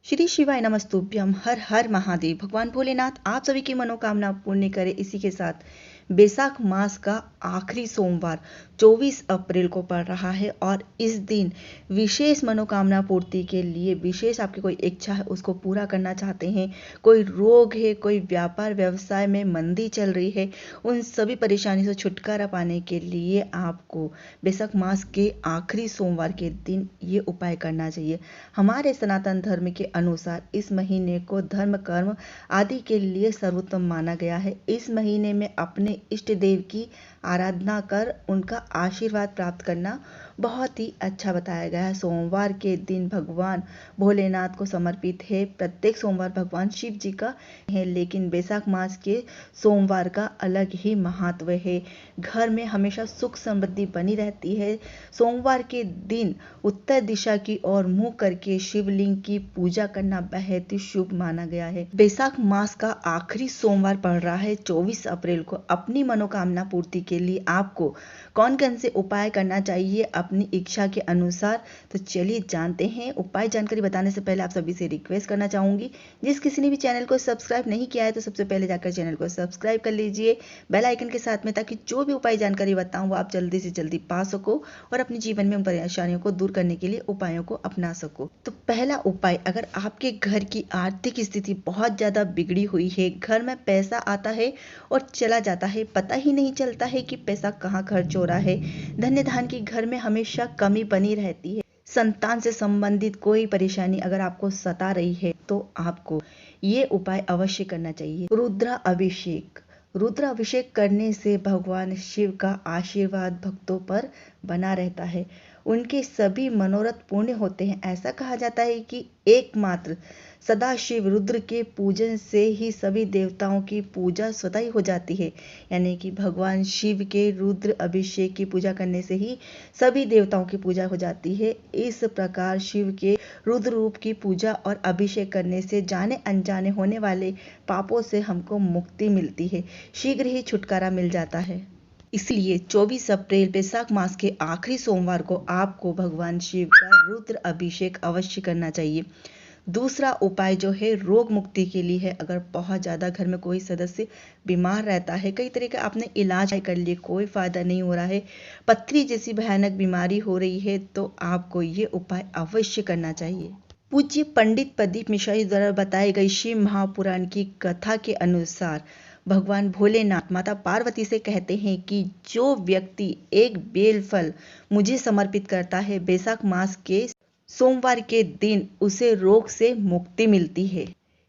श्री शिवाय नमस्तुभ्यम। हर हर महादेव। भगवान भोलेनाथ आप सभी की मनोकामना पूर्ण करे। इसी के साथ बैसाख मास का आखिरी सोमवार 24 अप्रैल को पड़ रहा है और इस दिन विशेष मनोकामना पूर्ति के लिए विशेष आपकी कोई इच्छा है उसको पूरा करना चाहते हैं, कोई रोग है, कोई व्यापार व्यवसाय में मंदी चल रही है, उन सभी परेशानी से छुटकारा पाने के लिए आपको बैसाख मास के आखिरी सोमवार के दिन ये उपाय करना चाहिए। हमारे सनातन धर्म के अनुसार इस महीने को धर्म कर्म आदि के लिए सर्वोत्तम माना गया है। इस महीने में अपने इष्ट देव की आराधना कर उनका आशीर्वाद प्राप्त करना बहुत ही अच्छा बताया गया है। सोमवार के दिन भगवान भोलेनाथ को समर्पित है। प्रत्येक सोमवार भगवान शिव जी का है, लेकिन बैसाख मास के सोमवार का अलग ही महत्व है। घर में हमेशा सुख समृद्धि बनी रहती है। सोमवार के दिन उत्तर दिशा की ओर मुंह करके शिवलिंग की पूजा करना बेहद ही शुभ माना गया है। बैसाख मास का आखिरी सोमवार पड़ रहा है 24 अप्रैल को। अपनी मनोकामना पूर्ति के लिए आपको कौन कौन से उपाय करना चाहिए अपनी इच्छा के अनुसार, तो चलिए जानते हैं। उपाय जानकारी बताने से पहले आप सभी से रिक्वेस्ट करना चाहूंगी, जिस किसी ने भी चैनल को सब्सक्राइब नहीं किया है तो सबसे पहले जाकर चैनल को सब्सक्राइब कर लीजिए बेल आइकन के साथ में, ताकि जो भी उपाय जानकारी बताऊं वो आप जल्दी से जल्दी पा सको और अपने जीवन में परेशानियों को दूर करने के लिए उपायों को अपना सको। तो पहला उपाय, अगर आपके घर की आर्थिक स्थिति बहुत ज्यादा बिगड़ी हुई है, घर में पैसा आता है और चला जाता है, पता ही नहीं चलता है कि पैसा कहाँ खर्च हो रहा है, धन्य धान की घर में हमेशा कमी बनी रहती है, संतान से संबंधित कोई परेशानी अगर आपको सता रही है तो आपको ये उपाय अवश्य करना चाहिए। रुद्र अभिषेक। रुद्र अभिषेक करने से भगवान शिव का आशीर्वाद भक्तों पर बना रहता है, उनके सभी मनोरथ पूर्ण होते हैं। ऐसा कहा जाता है कि एकमात्र सदाशिव रुद्र के पूजन से ही सभी देवताओं की पूजा स्वतः ही हो जाती है, यानी कि भगवान शिव के रुद्र अभिषेक की पूजा करने से ही सभी देवताओं की पूजा हो जाती है। इस प्रकार शिव के रुद्र रूप की पूजा और अभिषेक करने से जाने अनजाने होने वाले पापों से हमको मुक्ति मिलती है, शीघ्र ही छुटकारा मिल जाता है। इसलिए 24 अप्रैल बैसाख मास के आखिरी सोमवार को आपको भगवान शिव का रुद्र अभिषेक अवश्य करना चाहिए। दूसरा उपाय जो है रोग मुक्ति के लिए है। अगर बहुत ज़्यादा घर में कोई सदस्य बीमार रहता है, कई तरह का आपने इलाज कर लिए, कोई फायदा नहीं हो रहा है, पथरी जैसी भयानक बीमारी हो रही है, तो आपको ये उपाय अवश्य करना चाहिए। पूज्य पंडित प्रदीप मिश्रा जी द्वारा बताई गई शिव महापुराण की कथा के अनुसार भगवान भोलेनाथ माता पार्वती से कहते हैं कि जो व्यक्ति एक बेल फल मुझे समर्पित करता है बैसाख मास के सोमवार के दिन, उसे रोग से मुक्ति मिलती है।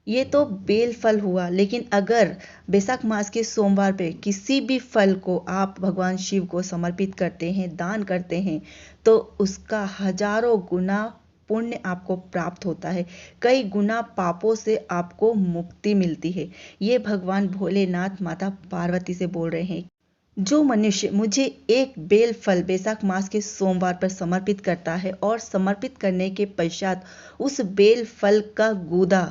ये तो बेल फल हुआ, लेकिन अगर बैसाख मास के सोमवार पे किसी भी फल को आप भगवान शिव को समर्पित करते हैं, दान करते हैं, तो उसका हजारों गुना पुण्य आपको प्राप्त होता है, कई गुना पापों से आपको मुक्ति मिलती है। ये भगवान भोलेनाथ माता पार्वती से बोल रहे हैं। जो मनुष्य मुझे एक बेल फल बैसाख मास के सोमवार पर समर्पित करता है और समर्पित करने के पश्चात उस बेल फल का गूदा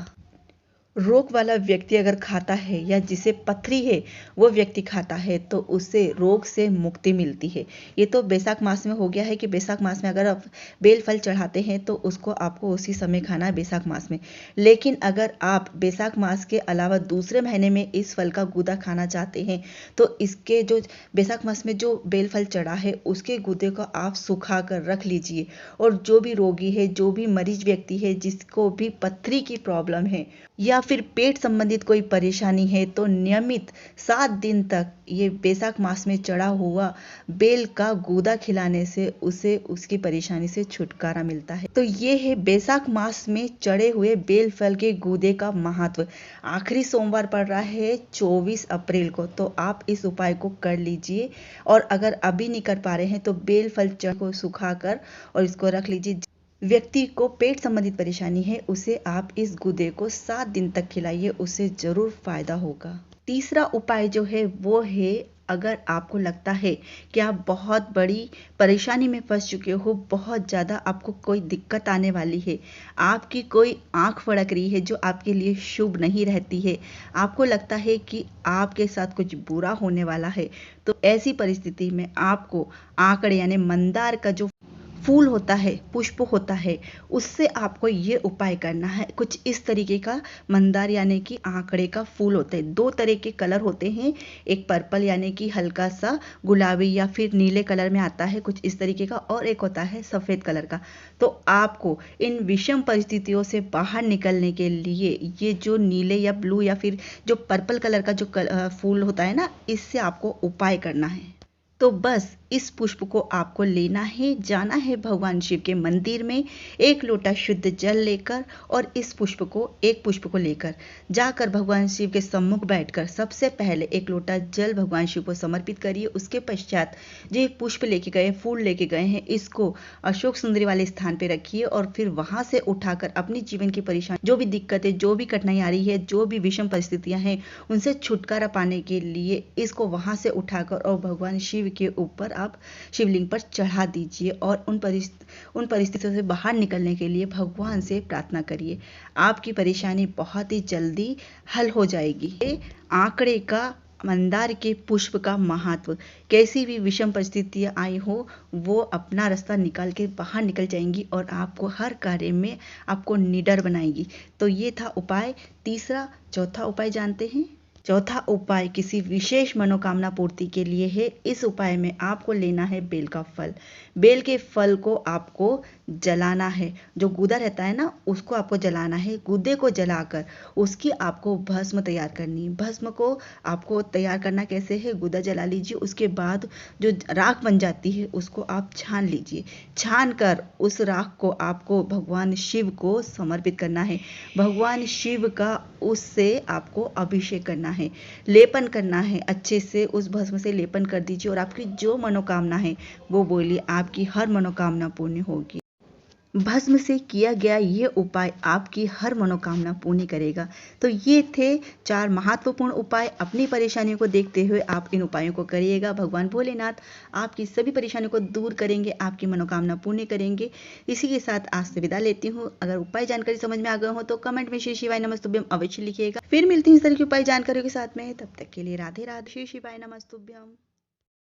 रोग वाला व्यक्ति अगर खाता है या जिसे पथरी है वो व्यक्ति खाता है, तो उससे रोग से मुक्ति मिलती है। ये तो बैसाख मास में हो गया है कि बैसाख मास में अगर आप बेल फल चढ़ाते हैं तो उसको आपको उसी समय खाना है बैसाख मास में। लेकिन अगर आप बैसाख मास के अलावा दूसरे महीने में इस फल का गूदा खाना चाहते हैं, तो इसके जो बैसाख मास में जो बेल फल चढ़ा है उसके गूदे को आप सुखा कर रख लीजिए। और जो भी रोगी है, जो भी मरीज व्यक्ति है, जिसको भी पथरी की प्रॉब्लम है या फिर पेट संबंधित कोई परेशानी है, तो नियमित 7 दिन तक ये बैसाख मास में चढ़ा हुआ बेल का गूदा खिलाने से उसे उसकी परेशानी से छुटकारा मिलता है। तो ये है बैसाख मास में चढ़े हुए बेल फल के गूदे का महत्व। आखिरी सोमवार पड़ रहा है 24 अप्रैल को, तो आप इस उपाय को कर लीजिए। और अगर अभी नहीं कर पा रहे हैं तो बेल फल चढ़ को सुखा कर और इसको रख लीजिए। व्यक्ति को पेट संबंधित परेशानी है, उसे आप इस गूदे को 7 दिन तक खिलाइए, उससे जरूर फायदा होगा। तीसरा उपाय जो है वो है, अगर आपको लगता है कि आप बहुत बड़ी परेशानी में फंस चुके हो, बहुत ज़्यादा आपको कोई दिक्कत आने वाली है, आपकी कोई आंख फड़क रही है जो आपके लिए शुभ नहीं रहती है, आपको लगता है कि आपके साथ कुछ बुरा होने वाला है, तो ऐसी परिस्थिति में आपको आंकड़े यानी मंदार का जो फूल होता है, पुष्प होता है, उससे आपको ये उपाय करना है। कुछ इस तरीके का मंदार यानी कि आंकड़े का फूल होता है। 2 तरह के कलर होते हैं, एक पर्पल यानी कि हल्का सा गुलाबी या फिर नीले कलर में आता है कुछ इस तरीके का, और एक होता है सफ़ेद कलर का। तो आपको इन विषम परिस्थितियों से बाहर निकलने के लिए ये जो नीले या ब्लू या फिर जो पर्पल कलर का जो फूल होता है ना, इससे आपको उपाय करना है। तो बस इस पुष्प को आपको लेना है, जाना है भगवान शिव के मंदिर में, एक लोटा शुद्ध जल लेकर, और इस पुष्प को, एक पुष्प को लेकर जाकर भगवान शिव के सम्मुख बैठकर सबसे पहले एक लोटा जल भगवान शिव को समर्पित करिए। उसके पश्चात जो पुष्प लेके गए, फूल लेके गए हैं, इसको अशोक सुंदरी वाले स्थान पे रखिए, और फिर वहां से उठाकर अपनी जीवन की परेशानी, जो भी दिक्कतें, जो भी कठिनाई आ रही है, जो भी विषम परिस्थितियां हैं, उनसे छुटकारा पाने के लिए इसको वहां से उठाकर और भगवान शिव के ऊपर आप शिवलिंग पर चढ़ा दीजिए, और उन परिस्थितियों से बाहर निकलने के लिए भगवान से प्रार्थना करिए। आपकी परेशानी बहुत ही जल्दी हल हो जाएगी। ये आंकड़े का, मंदार के पुष्प का महत्व, कैसी भी विषम परिस्थितियां आई हो, वो अपना रास्ता निकाल के बाहर निकल जाएंगी और आपको हर कार्य में आपको निडर बनाएगी। तो ये था उपाय। तीसरा, चौथा उपाय जानते हैं। चौथा उपाय किसी विशेष मनोकामना पूर्ति के लिए है। इस उपाय में आपको लेना है बेल का फल। बेल के फल को आपको जलाना है। जो गूदा रहता है ना, उसको आपको जलाना है। गूदे को जलाकर उसकी आपको भस्म तैयार करनी है। भस्म को आपको तैयार करना कैसे है, गूदा जला लीजिए, उसके बाद जो राख बन जाती है उसको आप छान लीजिए। छान कर उस राख को आपको भगवान शिव को समर्पित करना है। भगवान शिव का उससे आपको अभिषेक करना है, लेपन करना है। अच्छे से उस भस्म से लेपन कर दीजिए और आपकी जो मनोकामना है वो बोलिए, आपकी हर मनोकामना पूर्ण होगी। भस्म से किया गया ये उपाय आपकी हर मनोकामना पूर्ण करेगा। तो ये थे 4 महत्वपूर्ण उपाय। अपनी परेशानियों को देखते हुए आप इन उपायों को करिएगा। भगवान भोलेनाथ आपकी सभी परेशानियों को दूर करेंगे, आपकी मनोकामना पूर्ण करेंगे। इसी के साथ आज से विदा लेती हूँ। अगर उपाय जानकारी समझ में आ गए हो तो कमेंट में श्री शिवाय नमस्तुभ्यम अवश्य लिखिएगा। फिर मिलती हूँ इस तरह की उपाय जानकारियों के साथ में। तब तक के लिए राधे राधे। श्री शिवाय नमस्तुभ्यम।